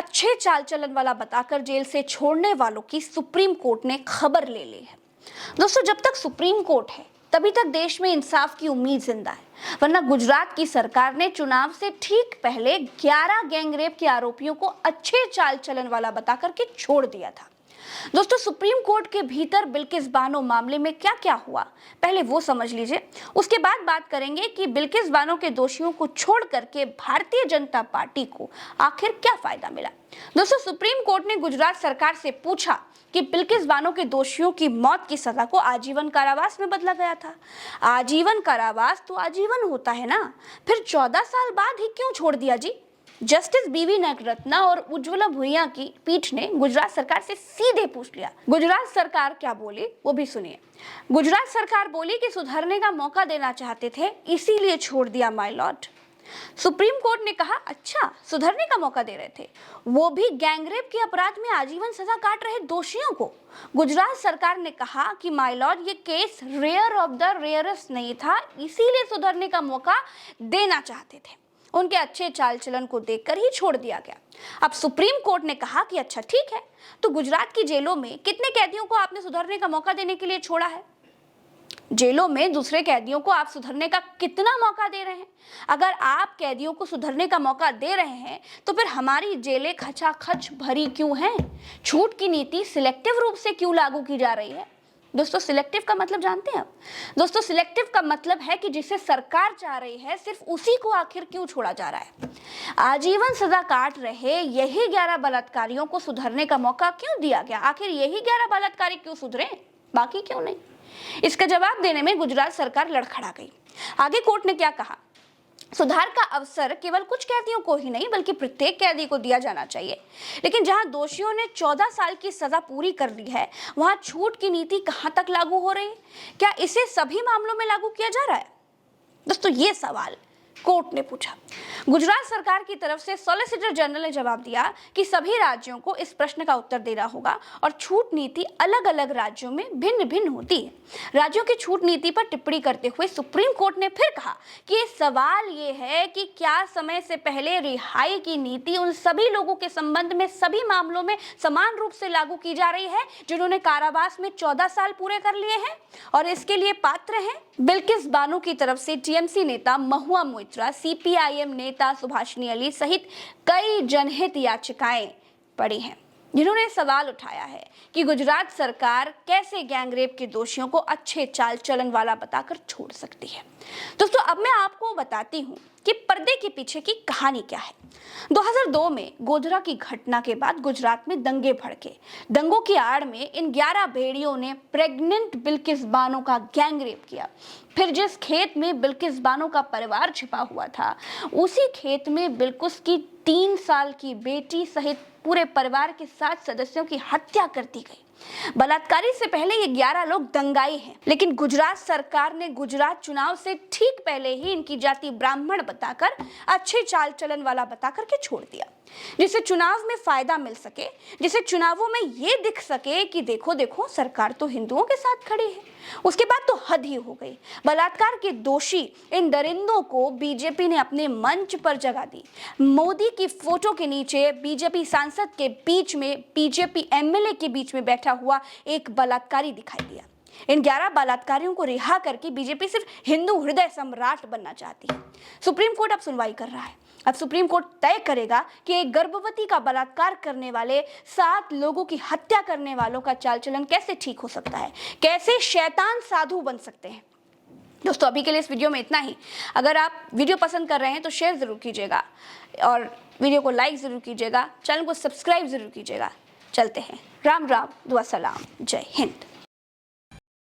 अच्छे चाल चलन वाला बताकर जेल से छोड़ने वालों की सुप्रीम कोर्ट ने खबर ले ली है। दोस्तों, जब तक सुप्रीम कोर्ट है तभी तक देश में इंसाफ की उम्मीद जिंदा है, वरना गुजरात की सरकार ने चुनाव से ठीक पहले 11 गैंगरेप के आरोपियों को अच्छे चाल चलन वाला बताकर के छोड़ दिया था। दोस्तों, सुप्रीम कोर्ट के भीतर बिल्किस बानो मामले में क्या क्या हुआ, पहले वो समझ लीजिए। उसके बाद बात करेंगे कि बिल्किस बानो के दोषियों को छोड़ करके भारतीय जनता पार्टी को आखिर क्या फायदा मिला। दोस्तों, सुप्रीम कोर्ट ने गुजरात सरकार से पूछा कि बिल्किस बानो के दोषियों की मौत की सजा को आजीवन कारावास में बदला गया था। आजीवन कारावास तो आजीवन होता है ना, फिर 14 साल बाद ही क्यों छोड़ दिया जी। जस्टिस बीवी नागरत्ना और उज्ज्वला भुइयां की पीठ ने गुजरात सरकार से सीधे पूछ लिया। गुजरात सरकार क्या बोली वो भी सुनिए। गुजरात सरकार बोली कि सुधरने का मौका देना चाहते थे, इसीलिए छोड़ दिया माय लॉर्ड। सुप्रीम कोर्ट ने कहा, अच्छा सुधरने का मौका दे रहे थे, वो भी गैंगरेप के अपराध में आजीवन सजा काट रहे दोषियों को। गुजरात सरकार ने कहा कि माय लॉर्ड, ये case rare of the rarest नहीं था, इसीलिए सुधरने का मौका देना चाहते थे। उनके अच्छे चाल चलन को देखकर ही छोड़ दिया गया। अब सुप्रीम कोर्ट ने कहा कि अच्छा ठीक है, तो गुजरात की जेलों में कितने कैदियों को आपने सुधरने का मौका देने के लिए छोड़ा है? जेलों में दूसरे कैदियों को आप सुधरने का कितना मौका दे रहे हैं? अगर आप कैदियों को सुधरने का मौका दे रहे हैं तो फिर हमारी जेलें खचाखच भरी क्यों हैं? छूट की नीति सिलेक्टिव रूप से क्यों लागू की जा रही है? दोस्तों, सिलेक्टिव का मतलब जानते हैं आप? दोस्तों, सिलेक्टिव का मतलब है कि जिसे सरकार चाह रही है सिर्फ उसी को आखिर क्यों छोड़ा जा रहा है। आजीवन सजा काट रहे यही 11 बलात्कारियों को सुधरने का मौका क्यों दिया गया? आखिर यही 11 बलात्कारी क्यों सुधरे, बाकी क्यों नहीं? इसका जवाब देने में गुजरात सरकार लड़खड़ा गई। आगे कोर्ट ने क्या कहा, सुधार का अवसर केवल कुछ कैदियों को ही नहीं बल्कि प्रत्येक कैदी को दिया जाना चाहिए। लेकिन जहां दोषियों ने 14 साल की सजा पूरी कर ली है, वहां छूट की नीति कहां तक लागू हो रही है? क्या इसे सभी मामलों में लागू किया जा रहा है? दोस्तों, ये सवाल कोर्ट ने पूछा। गुजरात सरकार की तरफ से सॉलिसिटर जनरल ने जवाब दिया कि सभी राज्यों को इस प्रश्न का उत्तर देना होगा और छूट नीति अलग अलग राज्यों में भिन्न भिन्न होती है। राज्यों की छूट नीति पर टिप्पणी करते हुए सुप्रीम कोर्ट ने फिर कहा कि ये सवाल ये है कि क्या समय से पहले रिहाई की नीति उन सभी लोगों के संबंध में सभी मामलों में समान रूप से लागू की जा रही है जिन्होंने कारावास में 14 साल पूरे कर लिए हैं और इसके लिए पात्र हैं। बिल्किस बानो की तरफ से टीएमसी नेता महुआ मोइत्रा, सीपीआईएम नेता सुभाषिनी अली सहित कई जनहित याचिकाएं पड़ी हैं जिन्होंने सवाल उठाया है कि गुजरात सरकार कैसे गैंगरेप के दोषियों को अच्छे चाल चलन वाला बताकर छोड़ सकती है। दोस्तों, अब मैं आपको बताती हूँ कि पर्दे के पीछे की कहानी क्या है। 2002 में गोधरा की घटना के बाद गुजरात में दंगे भड़के। दंगों की आड़ में इन 11 भेड़ियों ने प्रेग्नेंट बिल्किस बानो का गैंगरेप किया। फिर जिस खेत में बिल्किस बानो का परिवार छिपा हुआ था, उसी खेत में बिल्किस की 3 साल की बेटी सहित पूरे परिवार के 7 सदस्यों की हत्या कर दी गई। बलात्कारी से पहले ये 11 लोग दंगाई हैं, लेकिन गुजरात सरकार ने गुजरात चुनाव से ठीक पहले ही इनकी जाति ब्राह्मण बताकर अच्छे चाल चलन वाला बताकर के छोड़ दिया, जिससे चुनाव में फायदा मिल सके, जिससे चुनावों में ये दिख सके कि देखो देखो सरकार तो हिंदुओं के साथ खड़ी है। उसके बाद तो हद ही हो गई। बलात्कार के दोषी इन दरिंदों को बीजेपी ने अपने मंच पर जगह दी। मोदी की फोटो के नीचे बीजेपी सांसद के बीच में बीजेपी एमएलए के बीच में बैठा हुआ एक बलात्कारी दिखाई दिया। इन 11 बलात्कारियों को रिहा करके बीजेपी सिर्फ हिंदू हृदय सम्राट बनना चाहती है। सुप्रीम कोर्ट अब सुनवाई कर रहा है। अब सुप्रीम कोर्ट तय करेगा कि एक गर्भवती का बलात्कार करने वाले 7 लोगों की हत्या करने वालों का चाल चलन कैसे ठीक हो सकता है, कैसे शैतान साधु बन सकते हैं। दोस्तों, अभी के लिए इस वीडियो में इतना ही। अगर आप वीडियो पसंद कर रहे हैं तो शेयर जरूर कीजिएगा और वीडियो को लाइक जरूर कीजिएगा, चैनल को सब्सक्राइब जरूर कीजिएगा। चलते हैं। राम राम, दुआ सलाम, जय हिंद।